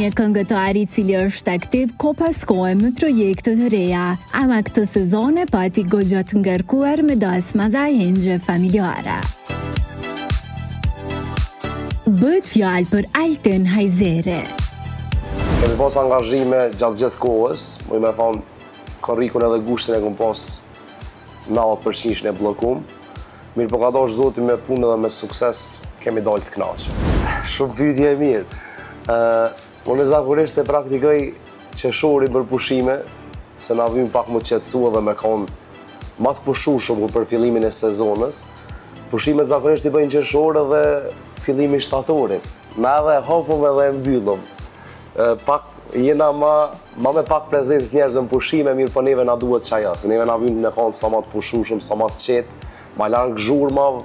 një këngëtar I cili është aktiv ko pas kohë me projekte të reja, ama këtë sezon e pati goxha të ngarkuar me dasma dhe ajengje familjare. Bëhet fjalë për Altin Hajzeri. Kemi pas angazhime gjatë gjithë kohës, më me thonë, korrikun edhe gushtin e kom pas 90% e bllokum. Mirë po ka dosh Zoti me punë dhe me sukses, kemi dalë të kënaqur. Shumë pyetje e mirë. Unë zakonisht e praktikoj qeshorin për pushime, se na vjen pak më qetësua dhe me kanë më të pushueshëm për fillimin e sezonës. Pushimet zakonisht I bëjnë qeshor edhe fillimin shtatorit. Na edhe hapëm edhe mbyllëm. Pak jena ma me pak prezencë njerëz në pushime, mirë po neve na duhet çaja, se neve na vjen me kanë sa më të pushueshëm, sa më të qetë, ma larg zhurmave,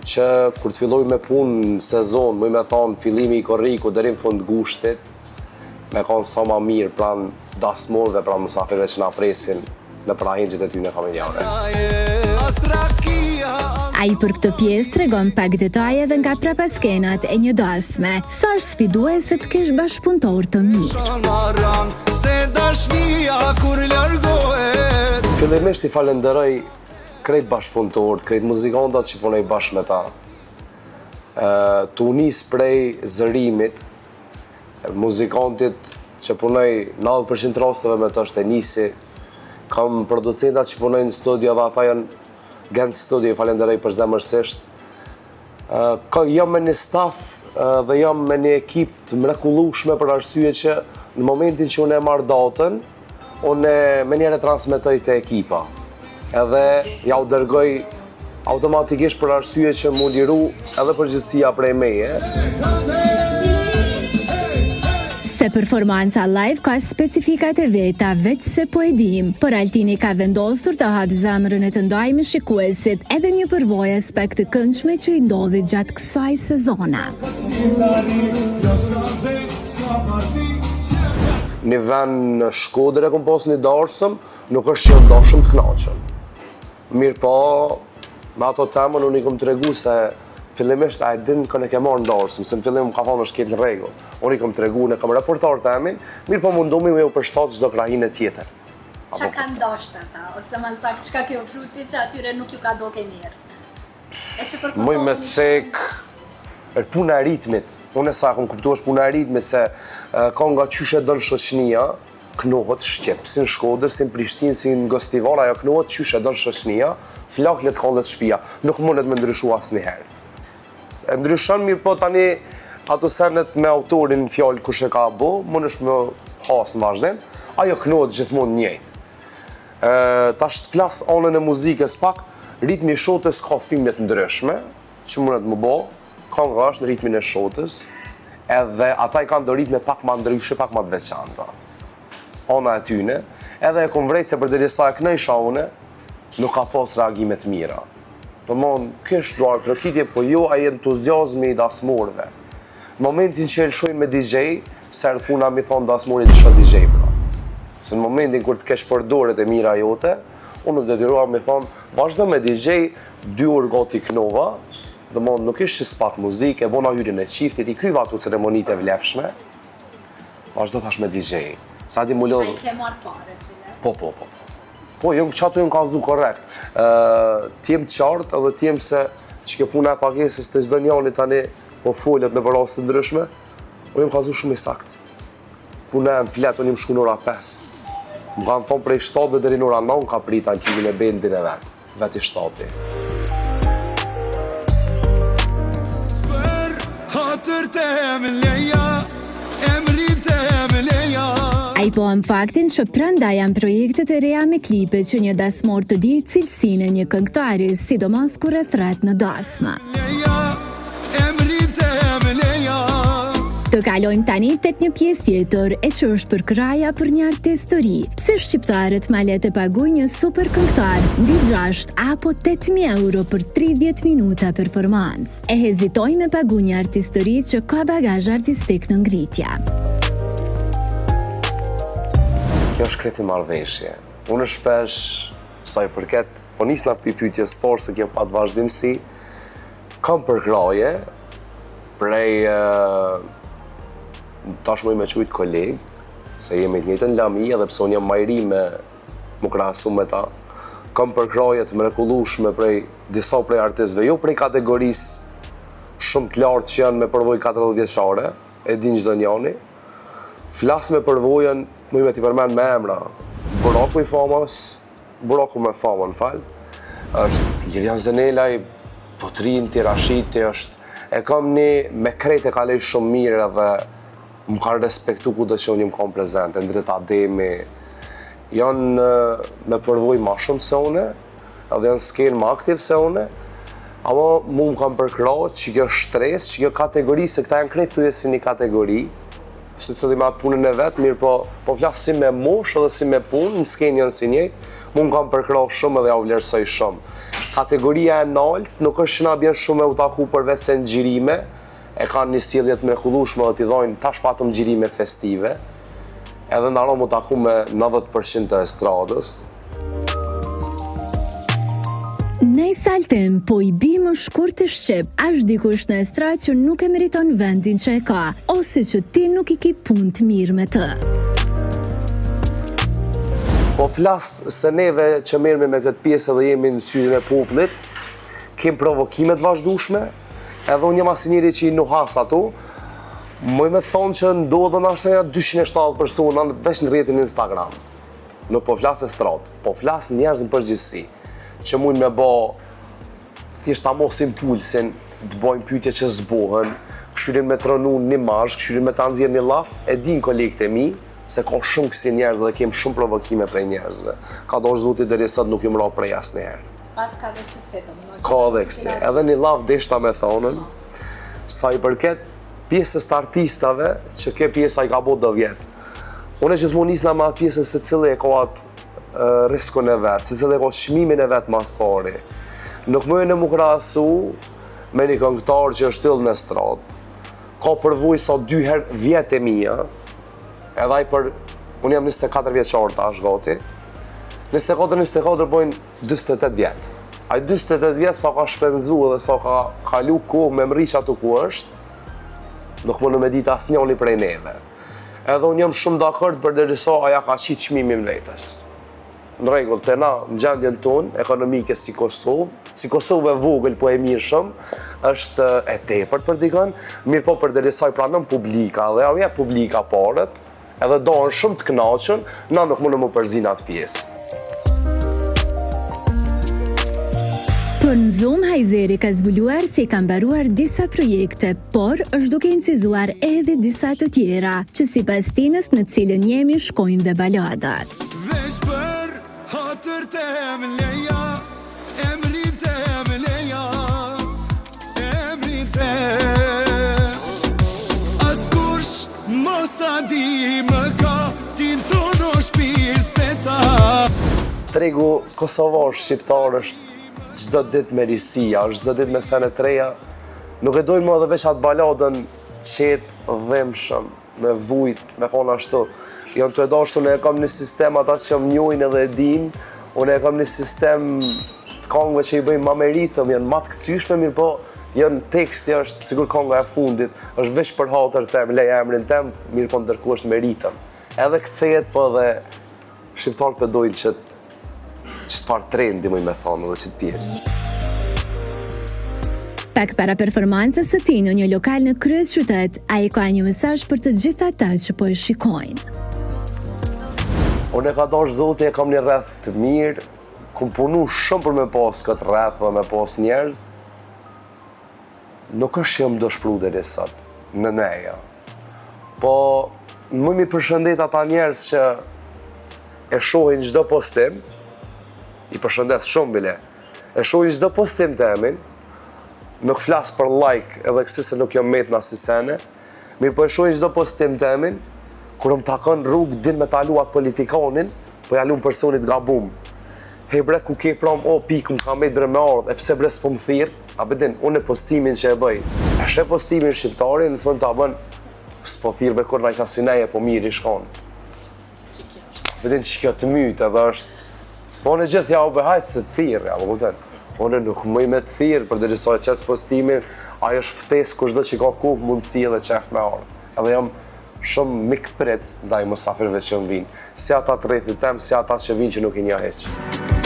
që kur të filloj me punë në sezon, më me thonë fillimi I korriku deri në fund gushtit, me kanë sa më mirë pran dasmorëve, pran mysafirëve që na presin në prahenjit e tyre familjare. Ai për këtë pjesë tregon pak detaje dhe nga prapaskenat e një dasme, sa është sfiduese të kesh bashkëpunëtor të mirë. Fillimisht I falenderoj krejt bashkëpunëtorët, krejt muzikantat që punoj bashkë me ta. Të unis prej zërimit, muzikantit që punoj 90% rasteve me të është e nisi, kam producentat që punojnë në studio dhe ata janë Gent Studio, falenderoj për zemërsisht. Jam me një staf dhe jam me një ekip të mrekullueshme për arsye që në momentin që unë e marr datën, unë me njëre transmetoj të ekipa. Edhe ja u dërgoj automatikisht për arsye që mu liru edhe përgjithësia prej meje. Se performanca live ka specifikat e veta, veç se po e dim, por Altini ka vendosur të hap zemrën e të ndaj me shikuesit edhe një përvojë aspekt të këndshme që I ndodhi gjatë kësaj sezona. Një vend në Shkodër e kom pas një darsëm, nuk është që jam dashëm të kënaqur. Mirë po, me ato temën unë I kom tregu se fillimisht a e din kën e ke marrë ndarësëm, se në fillim më ka thonë është ketë në rregull. Unë I kom tregu, në kam reportar të emin, mirë po mundumi me u përshtat çdo krahinë tjetër. Qa ka ndosht ata, ose më saktë çka ke ofruti që atyre nuk ju ka doke mirë? E që për Muj me cek, është puna e ritmit. Unë e sa kom kuptu është puna e ritmit se ka nga qyshe dënë shoqënia, knohet Shqip, si në Shkodër, si në Prishtinë, si në Gostivar, ajo knohet qyshe dënë shoqënia, flaklet kallet shtëpia, nuk mundet me ndryshu asnjëherë. E ndryshon mirë po tani ato senet me autorin në fjalë kush e ka bo, mund është me hasë në vazhdim, ajo knohet gjithmonë njëjtë. Tash të flas anën e muzikës pak, ritmi I shotës ka thimbje të ndryshme, që mundet më bo, ka nga është në ritmin e shotës, edhe ata I kanë do ritme pak ma ndryshe, pak ma të veçanta. Ana e tyne, edhe e kom vrejtë se për derisa e knejsha une, nuk ka pas reagime të mira. Domthon, kështë duar trokitje, po jo ai entuziazmi I dasmorëve. Në momentin që e lëshojnë me DJ, serë puna mi thonë dasmorit të shë DJ pra. Se në momentin kur të kesh përdoret e mira jote, unë detyruar mi thonë, vazhdo me DJ, 2 orë gati knova, domthon nuk ishte spat muzikë, e bona hyrjen e çiftit, I kryva ato ceremonitë e vlefshme, vazhdo tash me DJ. Sa di mu lodhë... A I ke marrë pare të bile? Po. Po, që ato jënë kalëzu korrekt. T'jem të qartë edhe t'jem se që ke puna e pagesës të çdo njani tani po folet në për rastë të ndryshme, unë jem kalëzu shumë I sakt. Puna e më fletë, unë jem shku në ora 5. Më kanë thonë prej 7 dhe deri në ora 9 ka prita në kimin e bendin e vetë I shtati. Ai po në faktin që prandaj janë projektet e reja me klipe që një dasmor të di cilësinë e një këngëtari, sidomos kur e thret në dasma. Të kalojmë tani tek një pjesë tjetër e që është për kraja për një artist të ri. Pse shqiptarët malet e paguajnë një super këngëtar mbi 6 apo 8.000 euro për 30 minuta performancë? E hezitoj me pagu një artist të ri që ka bagazh artistik në ngritja. Kjo është kreti marrëveshje. Unë shpesh, sa I përket, po nis nga pyetjes parë se kjo pat vazhdimsi, kam përkraje prej tash më me qujt kolegë, se jemi të njëjtën lami edhe pse unë jam majri me më krahasu me ta. Kam përkraje të mrekullueshme prej disa prej artistëve, jo prej kategorisë shumë të lartë që janë me përvojë 40 vjeçare, e din çdo njani. Flas me përvojën, më me t'i përmend me emra. Buraku i famës, Buraku me famën, është Lilian Zenelaj, Potrin Tirashiti, e kam një me krejt e kalej shumë mirë edhe më kanë respektu ku dhe që unë më kam prezente, Ndrit Ademi, janë me përvoj ma shumë se une, edhe janë skenë ma aktiv se une, ama mu më kam përkra që kjo shtres, që kjo kategori, se këta janë krejt të si një kategori, se cili me atë punën e vetë, mirë po flasë si me mosh edhe si me punë, në skenë janë si njëjtë, mu më kam përkra shumë edhe ja u vlerësoj shumë. Kategoria e naltë, nuk është që na bjen shumë e u taku për vetë se në gjirime, e kanë një sjellje të mrekullueshme dhe t'i dhojnë tash patëm gjirime festive, edhe ndaro mu taku me 90% të estradës. Në saltim, po i bi më shkurt të Shqip, është dikush në estradë që nuk e meriton vendin që e ka, ose që ti nuk i ki punë të mirë me të. Po flasë se neve që merremi me këtë pjesë dhe jemi në syrin e popullit, kem provokimet vazhdueshme, edhe unë jam asë njëri që i nuhas ato, më me të thonë që ndodhën ashtë 270 persona veç në rrjetin Instagram. Nuk po flasë estratë, po flasë njerëz në përgjithësi, që mujnë me bo, thjesht ta mos impulsin, të bojnë pyetje që zbohen, këshyrin me tronu një mazh, këshyrin me ta nxjerr një laf, e din kolegët e mi, se ka shumë kësi njerëz dhe kem shumë provokime prej njerëzve. Ka dosh zoti deri sot nuk ju më ra prej asnjëherë. Pas ka dhe qëse të më Ka dhe kësi. Edhe një laf deshta me thonën, sa i përket pjesës të artistave, që ke pjesa i ka bo 10 vjetë. Unë e gjithmonë nisna me atë pjesës se cilë e ka atë riskun e vetë, se cilë e ka çmimin e vetë mas pari. Nuk më e në më krahasu me një këngëtar që është yll në estradë. Ka përvoj sa 2 herë vjetë e mija, edhe ai për, unë jam 24 vjeçar tash gati, 24 bojnë 28 vjetë. Ai 28 vjetë sa ka shpenzu dhe sa ka kalu kohë me mriq ato ku është, nuk më në me ditë asë njoni prej neve. Edhe unë jam shumë dakord për derisa aja ka qitë çmimin vetës. Në rregull, të na, në gjendjen tonë, ekonomike si Kosovë e vogël po e mirë shumë, është e tepërt për dikën, mirë po për derisa i pranon publika, dhe ajo publika parët, edhe donë shumë të kënaqën, na nuk më në më përzin atë pjesë. Për në Zoom, Hajzeri ka zbuluar se ka mbaruar disa projekte, por është duke incizuar edhe disa të tjera, që si pas tinës në cilën jemi shkojnë dhe baladat. Vesh për hatër të leja, emrin të leja, emrin të askush mos ta di më ka tin tono shpirt se ta. Tregu kosovar shqiptar është çdo ditë me risia, është çdo ditë me sene të reja. Nuk e dojnë më edhe veç atë baladën qetë dhemshëm, me vujt, me thonë ashtu. Jam të edashtu, unë e kam një sistem ata që më njojnë edhe e din, unë e kam një sistem të kongëve që i bëjmë ma meritëm, janë ma të këcyshme, mirë po, janë teksti është, sigur konga e fundit, është veç për hatër tem, leja emrin tem, mirë po ndërku është meritëm. Edhe këcejet po dhe shqiptarët për dojnë që të farë trendi më i me thonë dhe që të pjesë. Pak para performancës së tij në një lokal në kryeqytet, ai ka një mesazh për të gjithë ata që po e shikojnë. Unë e ka dash zoti, e kam një rreth të mirë, kum punu shumë për me pas këtë rreth dhe me pas njerëz. Nuk është që jam dëshpru deri sot, në neja. Po, më mi përshëndet ata njerëz që e shohin çdo postim, i përshëndes shumë bile, e shohin çdo postim të emin, nuk flas për like edhe kësi se nuk jam met në asnjë sene, mirë po e shohin çdo postim të emin, kur më takon rrugë din me talu atë politikanin, po jalu në personit gabum. Hej bre, ku ke pram, o pikë, më ka met bre me ardhë, e pse bre s'po më thirr? A bedin, unë e postimin që e bëj, e she postimin shqiptarin, në fund ta bën, s'po thirr be kur na ka si neje, po mirë i shkon. që kjo është. Bedin që kjo të mytë edhe është, po unë e gjithë ja u behajtë se të thirr, ja, po kupton. Unë nuk mëj me të thirr, për derisa e qes postimin, ajo është ftesë kushdo që ka kohë mundësi edhe qef me ardhë. Edhe jam shumë mikpritës ndaj musafirëve që më vinë. Si ata të rrethit tem, si ata që vinë që nuk i njoh hiç.